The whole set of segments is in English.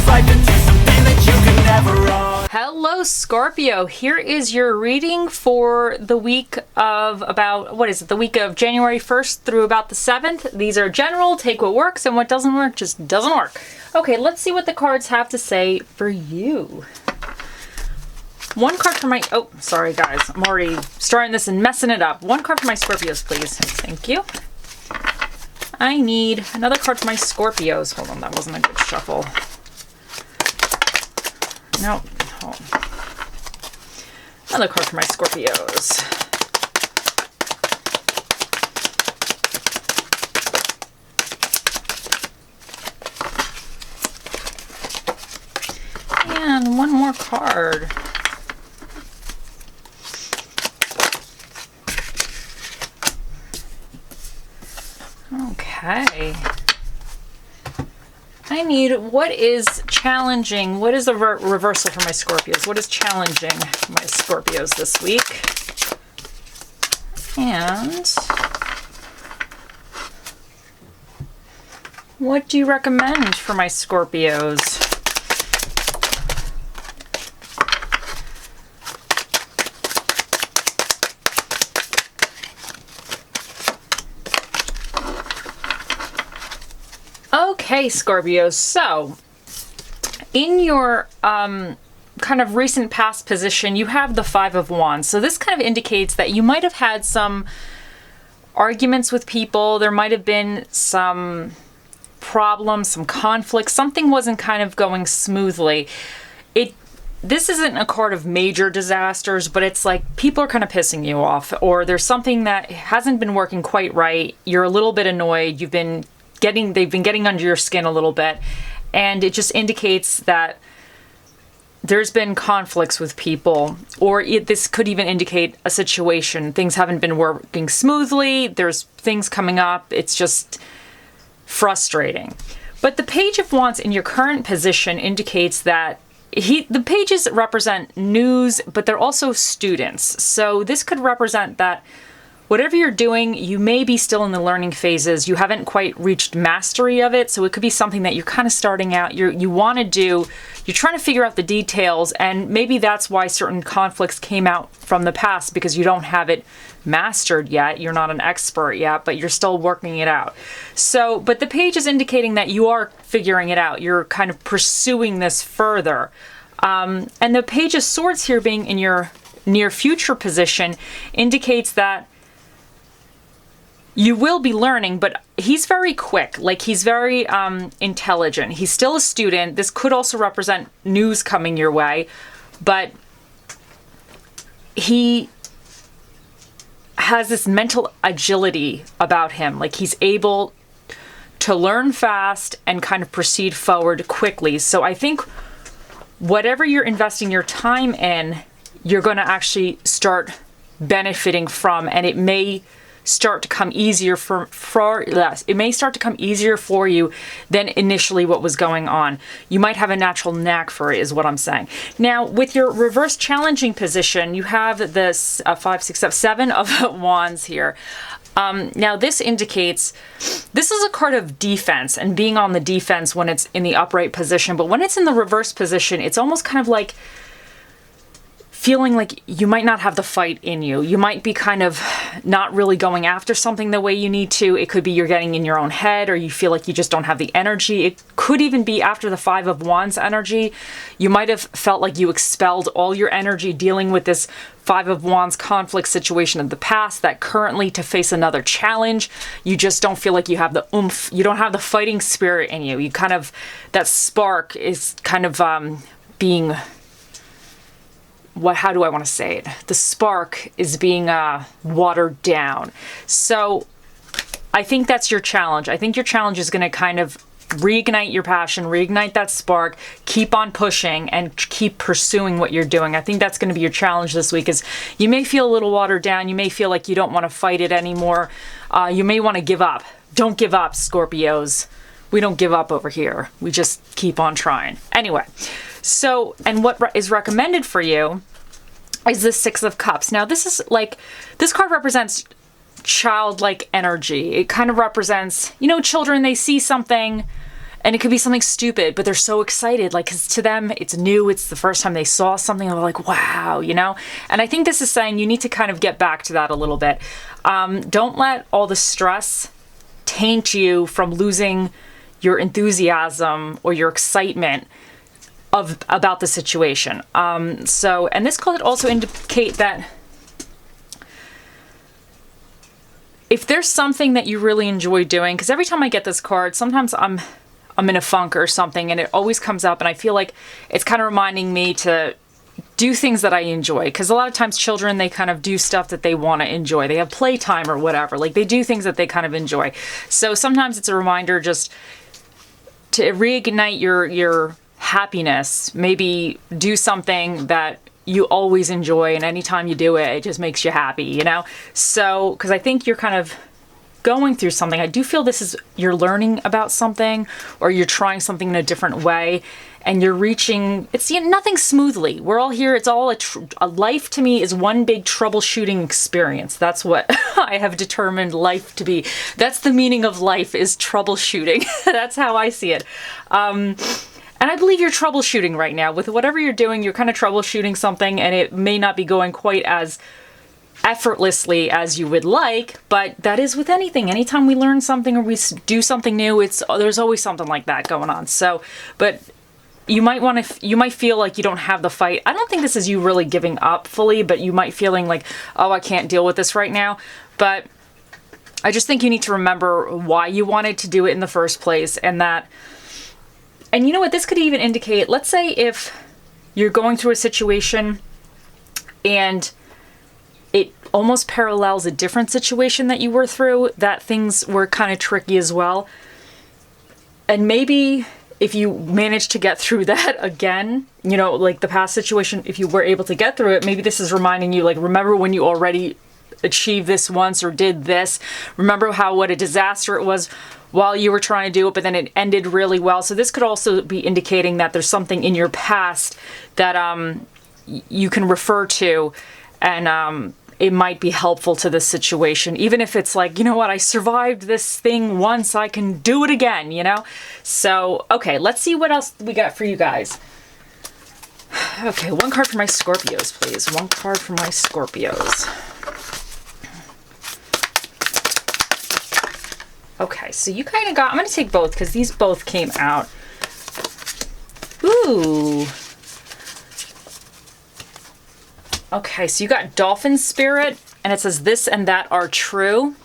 life into something that you can never own. Hello, Scorpio. Here is your reading for the week of the week of January 1st through about the 7th. These are general, take what works, and what doesn't work just doesn't work. Okay, let's see what the cards have to say for you. One card for my, oh, sorry guys, I'm already starting this and messing it up. One card for my Scorpios, please. Thank you. I need another card for my Scorpios. Hold on, that wasn't a good shuffle. No. Oh. Another card for my Scorpios. And one more card. Okay. I need, what is challenging? What is the reversal for my Scorpios? What is challenging my Scorpios this week? And what do you recommend for my Scorpios? Okay, Scorpios, so in your kind of recent past position, you have the Five of Wands. So this kind of indicates that you might have had some arguments with people. There might have been some problems, some conflicts. Something wasn't kind of going smoothly. This isn't a card of major disasters, but it's like people are kind of pissing you off, or there's something that hasn't been working quite right. You're a little bit annoyed. They've been getting under your skin a little bit, and it just indicates that there's been conflicts with people, or this could even indicate a situation. Things haven't been working smoothly. There's things coming up. It's just frustrating. But the Page of Wands in your current position indicates that the pages represent news, but they're also students. So this could represent that whatever you're doing, you may be still in the learning phases. You haven't quite reached mastery of it. So it could be something that you're kind of starting out, you want to do, you're trying to figure out the details, and maybe that's why certain conflicts came out from the past, because you don't have it mastered yet. You're not an expert yet, but you're still working it out. So, but the page is indicating that you are figuring it out. You're kind of pursuing this further. And the Page of Swords here being in your near future position indicates that you will be learning, but he's very quick. Like, he's very intelligent. He's still a student. This could also represent news coming your way, but he has this mental agility about him. Like, he's able to learn fast and kind of proceed forward quickly. So I think whatever you're investing your time in, you're going to actually start benefiting from, and it may start to come easier it may start to come easier for you than initially what was going on. You might have a natural knack for it, is what I'm saying. Now, with your reverse challenging position, you have this 7 of Wands here. Now, this indicates, this is a card of defense and being on the defense when it's in the upright position, but when it's in the reverse position, it's almost kind of like feeling like you might not have the fight in you. You might be kind of not really going after something the way you need to. It could be you're getting in your own head, or you feel like you just don't have the energy. It could even be after the Five of Wands energy. You might have felt like you expelled all your energy dealing with this Five of Wands conflict situation of the past, that currently to face another challenge, you just don't feel like you have the oomph. You don't have the fighting spirit in you. You kind of, that spark is kind of being, how do I want to say it? The spark is being watered down. So I think that's your challenge. I think your challenge is going to kind of reignite your passion, reignite that spark, keep on pushing and keep pursuing what you're doing. I think that's going to be your challenge this week. Is you may feel a little watered down. You may feel like you don't want to fight it anymore. You may want to give up. Don't give up, Scorpios. We don't give up over here. We just keep on trying. Anyway, so, and what is recommended for you is the Six of Cups. Now, this is like, this card represents childlike energy. It kind of represents, you know, children, they see something And it could be something stupid, but they're so excited, like, because to them, it's new. It's the first time they saw something. They're like, wow, you know? And I think this is saying you need to kind of get back to that a little bit. Don't let all the stress taint you from losing your enthusiasm or your excitement about the situation. And this could also indicate that if there's something that you really enjoy doing, because every time I get this card, sometimes I'm in a funk or something, and it always comes up, and I feel like it's kind of reminding me to do things that I enjoy. Because a lot of times children, they kind of do stuff that they want to enjoy. They have playtime or whatever. Like, they do things that they kind of enjoy. So sometimes it's a reminder just to reignite your happiness. Maybe do something that you always enjoy, and anytime you do it, it just makes you happy, you know? So, because I think you're kind of going through something. I do feel this is, you're learning about something, or you're trying something in a different way, and you're reaching, it's, you know, nothing smoothly. We're all here. It's all a life to me is one big troubleshooting experience. That's what I have determined life to be. That's the meaning of life, is troubleshooting. That's how I see it. And I believe you're troubleshooting right now. With whatever you're doing, you're kind of troubleshooting something, and it may not be going quite as effortlessly as you would like, but that is with anything. Anytime we learn something or we do something new, there's always something like that going on. So, but you might feel like you don't have the fight. I don't think this is you really giving up fully, but you might feeling like, oh, I can't deal with this right now. But I just think you need to remember why you wanted to do it in the first place, and you know what, this could even indicate, let's say if you're going through a situation and it almost parallels a different situation that you were through, that things were kind of tricky as well. And maybe if you manage to get through that again, you know, like the past situation, if you were able to get through it, maybe this is reminding you, like, remember when you already achieved this once or did this? Remember what a disaster it was while you were trying to do it, but then it ended really well. So this could also be indicating that there's something in your past that you can refer to, and it might be helpful to this situation. Even if it's like, you know what, I survived this thing once, I can do it again, you know? So, okay, let's see what else we got for you guys. Okay, one card for my Scorpios, please. One card for my Scorpios. Okay, so you kind of got, I'm going to take both because these both came out. Ooh. Okay, so you got Dolphin Spirit, and it says this and that are true.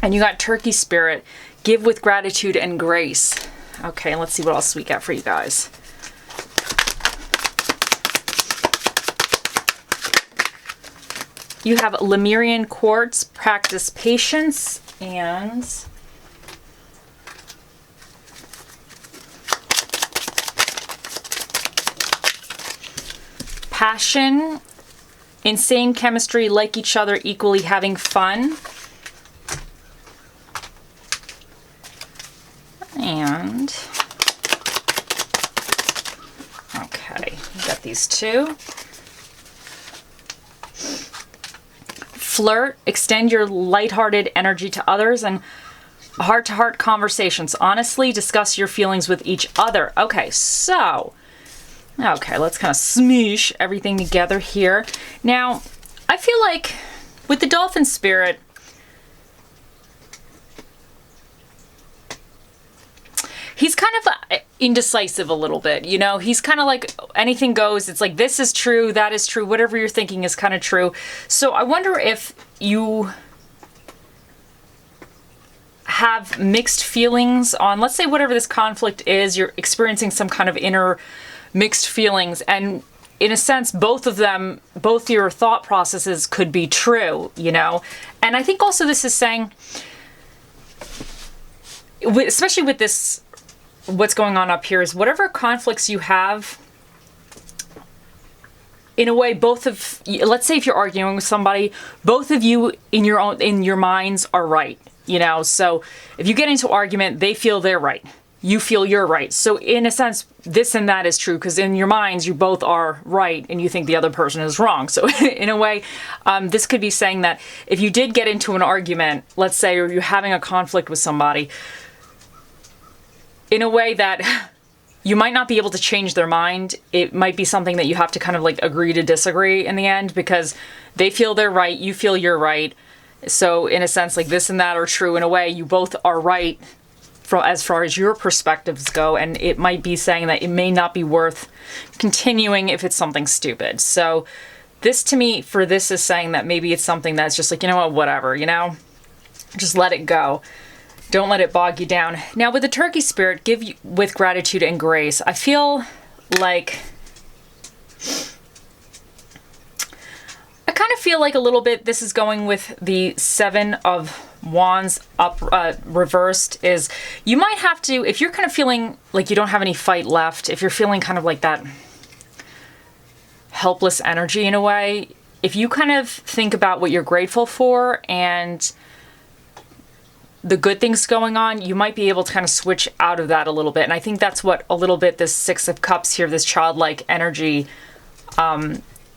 And you got Turkey Spirit, give with gratitude and grace. Okay, let's see what else we got for you guys. You have Lemurian Quartz, practice patience, and passion, insane chemistry, like each other, equally having fun. And, okay, we got these two. Flirt, extend your lighthearted energy to others, and heart-to-heart conversations. Honestly, discuss your feelings with each other. Okay, so, okay, let's kind of smoosh everything together here. Now, I feel like with the Dolphin Spirit, he's kind of indecisive a little bit, you know? He's kind of like anything goes. It's like, this is true, that is true, whatever you're thinking is kind of true. So I wonder if you have mixed feelings on, let's say whatever this conflict is, you're experiencing some kind of inner mixed feelings, and in a sense, both of them, both your thought processes could be true, you know? And I think also this is saying, especially with this, what's going on up here, is whatever conflicts you have, in a way, both of, let's say if you're arguing with somebody, both of you in your minds are right, you know? So if you get into argument, they feel they're right. You feel you're right. So in a sense, this and that is true, because in your minds, you both are right and you think the other person is wrong. So in a way, this could be saying that if you did get into an argument, let's say, or you're having a conflict with somebody, in a way that you might not be able to change their mind. It might be something that you have to kind of like agree to disagree in the end, because they feel they're right, you feel you're right. So in a sense, like this and that are true in a way. You both are right as far as your perspectives go, and it might be saying that it may not be worth continuing if it's something stupid. So this to me, for this, is saying that maybe it's something that's just like, you know what, whatever, you know? Just let it go. Don't let it bog you down. Now with the Turkey Spirit, give you with gratitude and grace. I feel like, I kind of feel like a little bit this is going with the Seven of Wands up reversed. Is you might have to, if you're kind of feeling like you don't have any fight left, if you're feeling kind of like that helpless energy in a way, if you kind of think about what you're grateful for and the good things going on, you might be able to kind of switch out of that a little bit. And I think that's what a little bit this Six of Cups here, this childlike energy,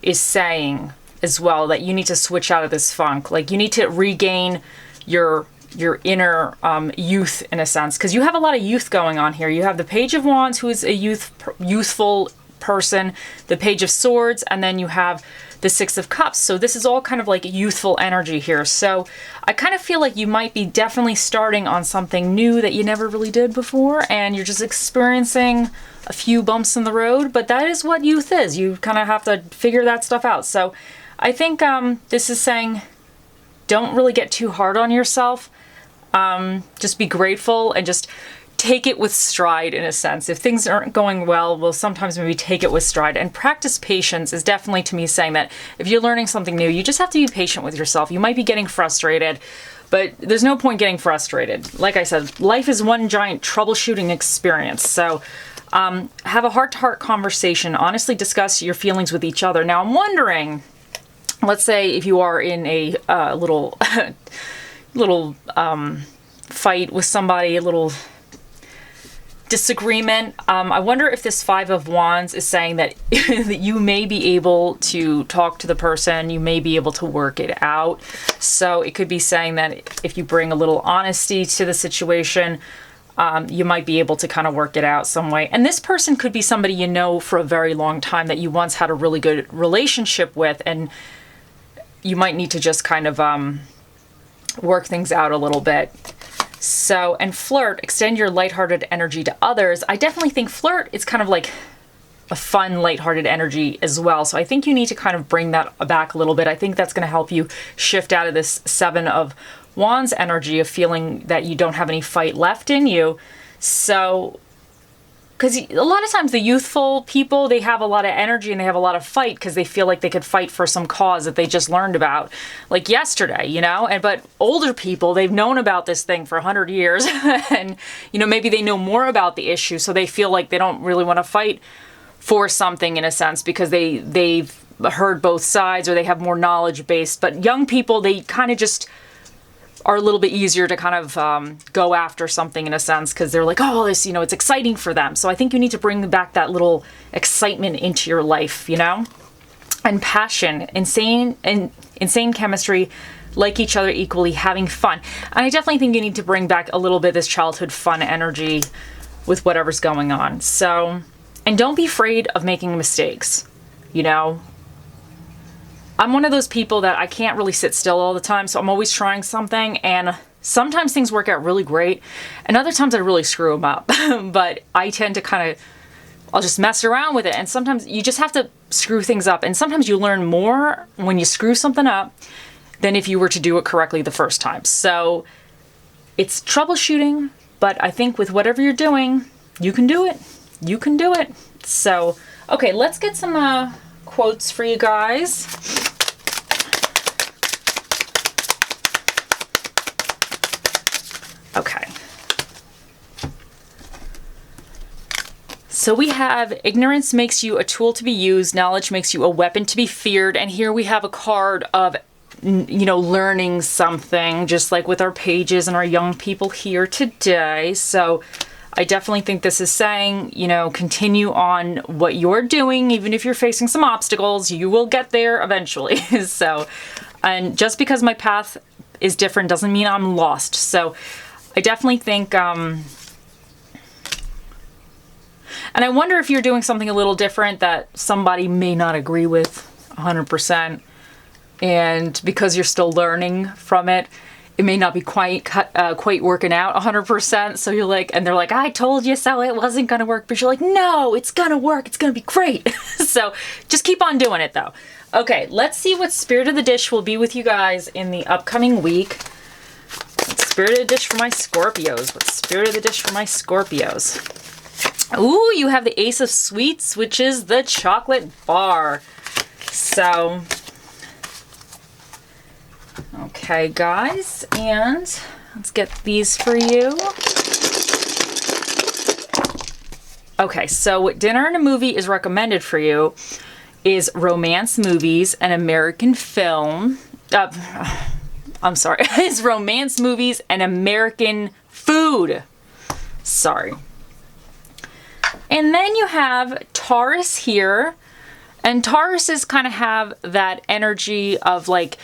is saying as well, that you need to switch out of this funk. Like you need to regain your inner youth in a sense, because you have a lot of youth going on here. You have the Page of Wands, who is a youthful person, the Page of Swords, and then you have the Six of Cups. So this is all kind of like youthful energy here. So I kind of feel like you might be definitely starting on something new that you never really did before, and you're just experiencing a few bumps in the road, but that is what youth is. You kind of have to figure that stuff out. So I think this is saying don't really get too hard on yourself. Just be grateful and just take it with stride in a sense. If things aren't going well, we'll sometimes maybe take it with stride. And practice patience is definitely, to me, saying that if you're learning something new, you just have to be patient with yourself. You might be getting frustrated, but there's no point getting frustrated. Like I said, life is one giant troubleshooting experience. So have a heart-to-heart conversation. Honestly discuss your feelings with each other. Now, I'm wondering, let's say if you are in a little fight with somebody, a little disagreement. I wonder if this Five of Wands is saying that, that you may be able to talk to the person, you may be able to work it out. So it could be saying that if you bring a little honesty to the situation, you might be able to kind of work it out some way. And this person could be somebody you know for a very long time that you once had a really good relationship with, and you might need to just kind of work things out a little bit. So, and flirt, extend your lighthearted energy to others. I definitely think flirt is kind of like a fun, lighthearted energy as well. So I think you need to kind of bring that back a little bit. I think that's going to help you shift out of this Seven of Wands energy of feeling that you don't have any fight left in you. So, because a lot of times the youthful people, they have a lot of energy and they have a lot of fight because they feel like they could fight for some cause that they just learned about, like yesterday, you know? But older people, they've known about this thing for 100 years and, you know, maybe they know more about the issue, so they feel like they don't really want to fight for something in a sense because they've heard both sides or they have more knowledge based. But young people, they kind of just are a little bit easier to kind of go after something in a sense because they're like, oh, this, you know, it's exciting for them. So I think you need to bring back that little excitement into your life, you know? And passion, insane chemistry, like each other equally, having fun. And I definitely think you need to bring back a little bit of this childhood fun energy with whatever's going on. So, and don't be afraid of making mistakes, you know? I'm one of those people that I can't really sit still all the time, so I'm always trying something, and sometimes things work out really great, and other times I really screw them up. But I tend to kind of, I'll just mess around with it, and sometimes you just have to screw things up, and sometimes you learn more when you screw something up than if you were to do it correctly the first time. So it's troubleshooting, but I think with whatever you're doing, you can do it. You can do it. So, okay, let's get some quotes for you guys. Okay. So we have ignorance makes you a tool to be used, knowledge makes you a weapon to be feared, and here we have a card of, you know, learning something, just like with our pages and our young people here today. So I definitely think this is saying, you know, continue on what you're doing, even if you're facing some obstacles, you will get there eventually. So, and just because my path is different doesn't mean I'm lost. So I definitely think And I wonder if you're doing something a little different that somebody may not agree with 100%. And because you're still learning from it, it may not be quite working out 100%. So you're like, and they're like, I told you so, it wasn't gonna work. But you're like, no, it's gonna work. It's gonna be great. So just keep on doing it though. Okay, let's see what Spirit of the Dish will be with you guys in the upcoming week. What's Spirit of the Dish for my Scorpios? What's Spirit of the Dish for my Scorpios? Ooh, you have the Ace of Sweets, which is the chocolate bar. So, okay, guys, and let's get these for you. Okay, so what dinner and a movie is recommended for you is romance movies and American film. I'm sorry, is romance movies and American food. Sorry. And then you have Taurus here. And Tauruses kind of have that energy of like,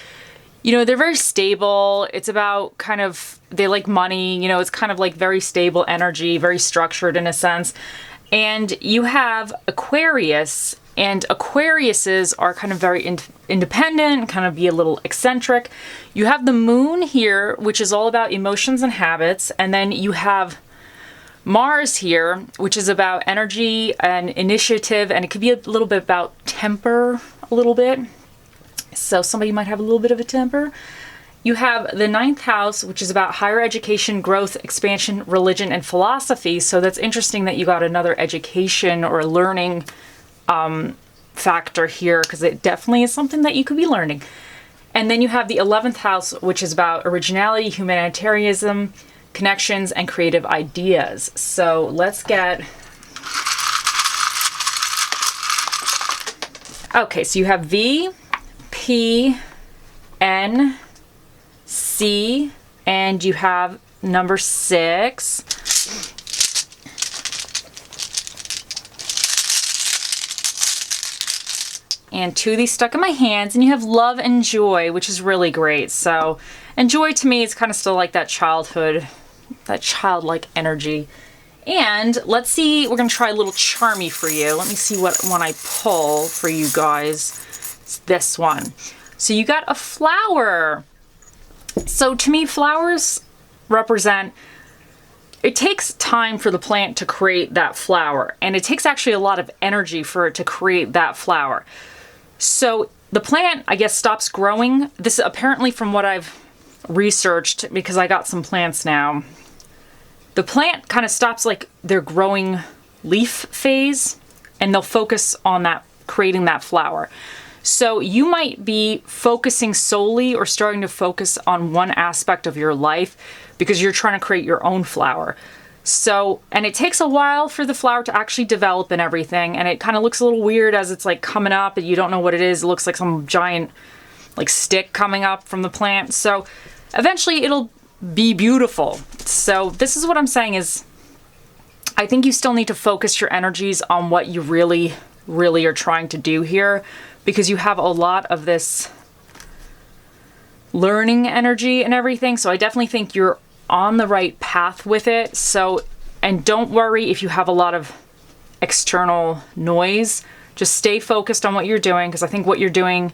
you know, they're very stable. It's about kind of, they like money, you know, it's kind of like very stable energy, very structured in a sense. And you have Aquarius, and Aquariuses are kind of very independent, kind of be a little eccentric. You have the moon here, which is all about emotions and habits. And then you have Mars here, which is about energy and initiative, and it could be a little bit about temper, a little bit. So somebody might have a little bit of a temper. You have the 9th house, which is about higher education, growth, expansion, religion, and philosophy. So that's interesting that you got another education or learning factor here, because it definitely is something that you could be learning. And then you have the 11th house, which is about originality, humanitarianism, connections, and creative ideas. So let's get... Okay, so you have V, P, N, C, and you have number 6. And 2 of these stuck in my hands, and you have love and joy, which is really great. So, and joy to me is kind of still like that childhood, that childlike energy. And let's see, we're gonna try a little charmy for you. Let me see what one I pull for you guys. It's this one. So you got a flower. So to me, flowers represent, it takes time for the plant to create that flower, and it takes actually a lot of energy for it to create that flower. So the plant, I guess, stops growing. This is apparently from what I've researched, because I got some plants now. The plant kind of stops like their growing leaf phase, and they'll focus on that, creating that flower. So you might be focusing solely or starting to focus on one aspect of your life because you're trying to create your own flower. So, and it takes a while for the flower to actually develop and everything, and it kind of looks a little weird as it's like coming up and you don't know what it is. It looks like some giant like stick coming up from the plant. So eventually it'll be beautiful. So this is what I'm saying is, I think you still need to focus your energies on what you really, really are trying to do here, because you have a lot of this learning energy and everything. So I definitely think you're on the right path with it. So, and don't worry if you have a lot of external noise. Just stay focused on what you're doing, because I think what you're doing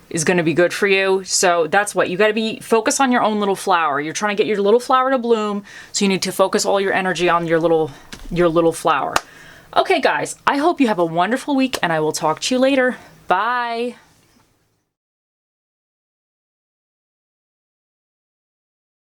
is going to be good for you. So that's what you got to be, focus on your own little flower. You're trying to get your little flower to bloom, so you need to focus all your energy on your little flower. Okay guys, I hope you have a wonderful week, and I will talk to you later. Bye.